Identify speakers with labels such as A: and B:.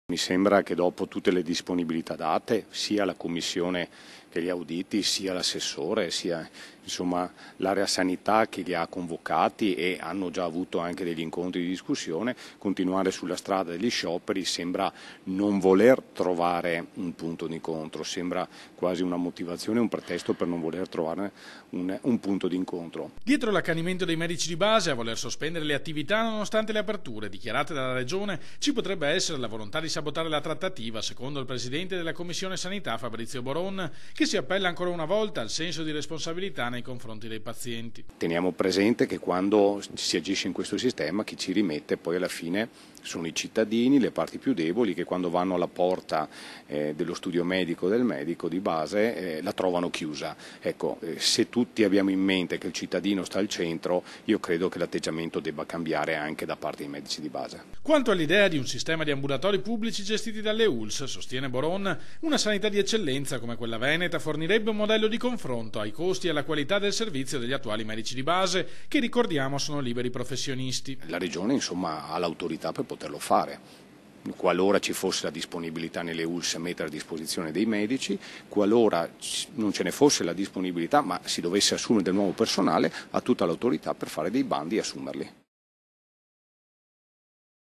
A: Mi sembra che dopo tutte le disponibilità date, sia la Commissione che gli auditi, sia l'assessore, sia insomma l'area sanità che li ha convocati e hanno già avuto anche degli incontri di discussione, continuare sulla strada degli scioperi sembra non voler trovare un punto di incontro, sembra quasi una motivazione, un pretesto per non voler trovare un punto di incontro.
B: Dietro l'accanimento dei medici di base a voler sospendere le attività nonostante le aperture dichiarate dalla Regione ci potrebbe essere la volontà di sabotare la trattativa, secondo il Presidente della Commissione Sanità Fabrizio Boron, che si appella ancora una volta al senso di responsabilità nei confronti dei pazienti.
A: Teniamo presente che quando si agisce in questo sistema chi ci rimette poi alla fine sono i cittadini, le parti più deboli che quando vanno alla porta dello studio medico del medico di base la trovano chiusa. Ecco, se tutti abbiamo in mente che il cittadino sta al centro, io credo che l'atteggiamento debba cambiare anche da parte dei medici di base.
B: Quanto all'idea di un sistema di ambulatori pubblici gestiti dalle ULSS, sostiene Boron, una sanità di eccellenza come quella veneta fornirebbe un modello di confronto ai costi e alla qualità del servizio degli attuali medici di base, che ricordiamo sono liberi professionisti.
A: La Regione insomma ha l'autorità per poterlo fare. Qualora ci fosse la disponibilità nelle ULSS a mettere a disposizione dei medici, qualora non ce ne fosse la disponibilità ma si dovesse assumere del nuovo personale, ha tutta l'autorità per fare dei bandi e assumerli.